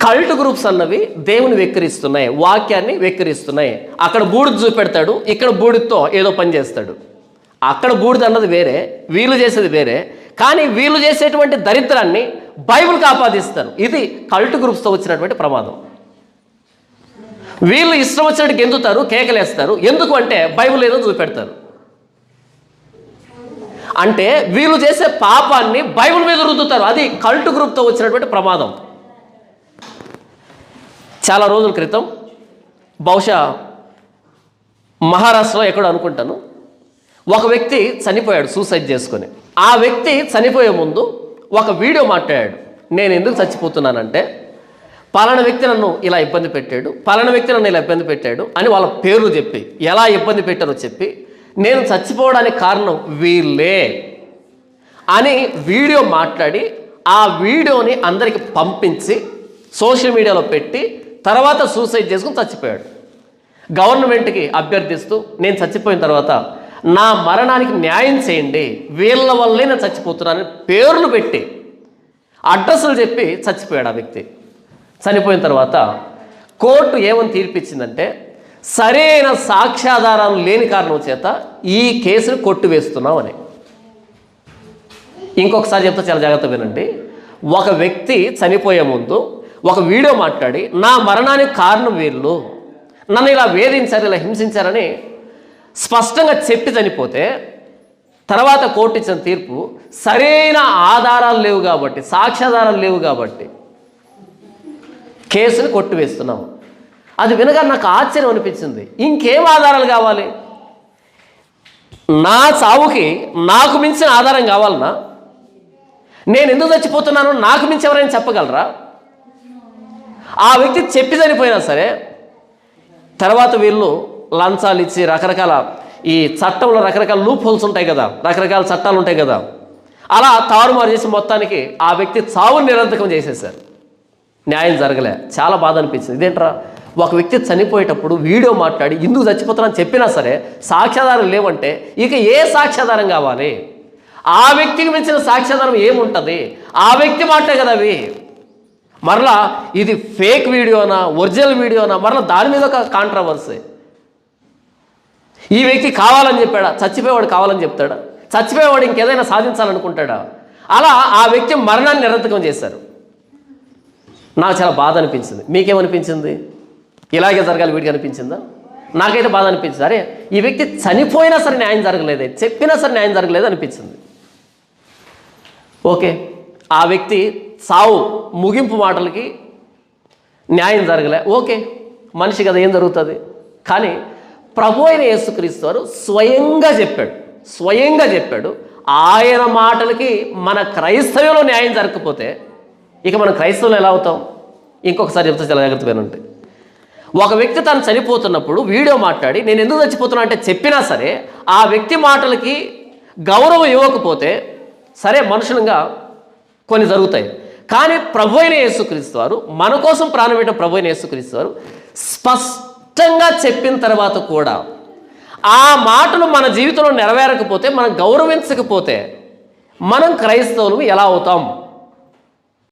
Cult groups అన్నవి దేవుని వెక్కిరిస్తున్నాయి, వాక్యాన్ని వెక్కిరిస్తున్నాయి. అక్కడ బూడిద చూపెడతాడు, ఇక్కడ బూడిదతో ఏదో పని చేస్తాడు. అక్కడ బూడిద అన్నది వేరే, వీళ్ళు చేసేది వేరే. కానీ వీళ్ళు చేసేటువంటి దరిద్రాన్ని బైబిల్కి ఆపాదిస్తారు. ఇది కల్ట్ గ్రూప్స్తో వచ్చినటువంటి ప్రమాదం. వీళ్ళు ఇష్టం వచ్చినట్టు గెంతుతారు, కేకలేస్తారు. ఎందుకు అంటే బైబిల్ ఏదో చూపెడతారు. అంటే వీళ్ళు చేసే పాపాన్ని బైబిల్ మీద రుద్దుతారు. అది కల్ట్ గ్రూప్తో వచ్చినటువంటి ప్రమాదం. చాలా రోజుల క్రితం, బహుశా మహారాష్ట్రలో ఎక్కడో అనుకుంటాను, ఒక వ్యక్తి చనిపోయాడు సూసైడ్ చేసుకొని. ఆ వ్యక్తి చనిపోయే ముందు ఒక వీడియో మాట్లాడాడు. నేను ఎందుకు చచ్చిపోతున్నానంటే పలానా వ్యక్తి నన్ను ఇలా ఇబ్బంది పెట్టాడు, పలానా వ్యక్తి నన్ను ఇలా ఇబ్బంది పెట్టాడు అని వాళ్ళ పేర్లు చెప్పి, ఎలా ఇబ్బంది పెట్టారో చెప్పి, నేను చచ్చిపోవడానికి కారణం వీళ్ళే అని వీడియో మాట్లాడి ఆ వీడియోని అందరికి పంపించి సోషల్ మీడియాలో పెట్టి తర్వాత సూసైడ్ చేసుకుని చచ్చిపోయాడు. గవర్నమెంట్కి అభ్యర్థిస్తూ నేను చచ్చిపోయిన తర్వాత నా మరణానికి న్యాయం చేయండి, వీళ్ళ వల్లే నేను చచ్చిపోతున్నానని పేర్లు పెట్టి అడ్రస్లు చెప్పి చచ్చిపోయాడు ఆ వ్యక్తి. చనిపోయిన తర్వాత కోర్టు ఏమని తీర్పిచ్చిందంటే సరైన సాక్ష్యాధారాలు లేని కారణం చేత ఈ కేసును కొట్టివేస్తున్నాం అని. ఇంకొకసారి చెప్తే చాలా జాగ్రత్త వినండి. ఒక వ్యక్తి చనిపోయే ముందు ఒక వీడియో మాట్లాడి నా మరణానికి కారణం వీళ్ళు, నన్ను ఇలా వేధించారు, ఇలా హింసించారని స్పష్టంగా చెప్పి చనిపోతే తర్వాత కోర్టు ఇచ్చిన తీర్పు సరైన ఆధారాలు లేవు కాబట్టి, సాక్ష్యాధారాలు లేవు కాబట్టి కేసుని కొట్టివేస్తున్నాము. అది వినగా నాకు ఆశ్చర్యం అనిపించింది. ఇంకేం ఆధారాలు కావాలి? నా చావుకి నాకు మించిన ఆధారం కావాలనా? నేను ఎందుకు చచ్చిపోతున్నానో నాకు మించి ఎవరైనా చెప్పగలరా? ఆ వ్యక్తి చెప్పి చనిపోయినా సరే తర్వాత వీళ్ళు లంచాలు ఇచ్చి రకరకాల, ఈ చట్టంలో రకరకాల లూప్ హోల్స్ ఉంటాయి కదా, రకరకాల చట్టాలు ఉంటాయి కదా, అలా తారుమారు చేసి మొత్తానికి ఆ వ్యక్తి చావుని నిరర్థకం చేసేసారు. న్యాయం జరగలే. చాలా బాధ అనిపించింది. ఇదేంట్రా, ఒక వ్యక్తి చనిపోయేటప్పుడు వీడియో మాట్లాడి ఇందుకు చచ్చిపోతానని చెప్పినా సరే సాక్ష్యాధారం లేవంటే ఇక ఏ సాక్ష్యాధారం కావాలి? ఆ వ్యక్తికి మించిన సాక్ష్యాధారం ఏముంటుంది? ఆ వ్యక్తి మాటే కదా అవి. మరలా ఇది ఫేక్ వీడియోనా ఒరిజినల్ వీడియోనా, మరలా దాని మీద ఒక కాంట్రవర్సీ. ఈ వ్యక్తి కావాలని చెప్పాడా? చచ్చిపోయేవాడు కావాలని చెప్తాడా? చచ్చిపోయేవాడు ఇంకేదైనా సాధించాలనుకుంటాడా? అలా ఆ వ్యక్తి మరణాన్ని నిరర్థకం చేశారు. నాకు చాలా బాధ అనిపించింది. మీకేమనిపించింది? ఇలాగే జరగాలి వీడికి అనిపించిందా? నాకైతే బాధ అనిపించింది. అరే, ఈ వ్యక్తి చనిపోయినా సరే న్యాయం జరగలేదే, చెప్పినా సరే న్యాయం జరగలేదు అనిపించింది. ఓకే, ఆ వ్యక్తి సావు ముగింపు మాటలకి న్యాయం జరగలే, ఓకే, మనిషి కదా, ఏం జరుగుతుంది. కానీ ప్రభు అయిన యేసుక్రీస్తు వారు స్వయంగా చెప్పాడు. ఆయన మాటలకి మన క్రైస్తవ్యంలో న్యాయం జరగకపోతే ఇక మనం క్రైస్తవులు ఎలా అవుతాం? ఇంకొకసారి చెప్తే చాలా జాగ్రత్తగా వినండి. ఒక వ్యక్తి తను చనిపోతున్నప్పుడు వీడియో మాట్లాడి నేను ఎందుకు చచ్చిపోతున్నా అంటే చెప్పినా సరే ఆ వ్యక్తి మాటలకి గౌరవం ఇవ్వకపోతే సరే, మనుషులంగా కొన్ని జరుగుతాయి. కానీ ప్రభు అయిన యేసుక్రీస్తు వారు, మన కోసం ప్రాణం పెట్టిన ప్రభు అయిన యేసుక్రీస్తు వారు స్పష్టంగా చెప్పిన తర్వాత కూడా ఆ మాటలు మన జీవితంలో నెరవేరకపోతే, మనం గౌరవించకపోతే మనం క్రైస్తవులు ఎలా అవుతాం?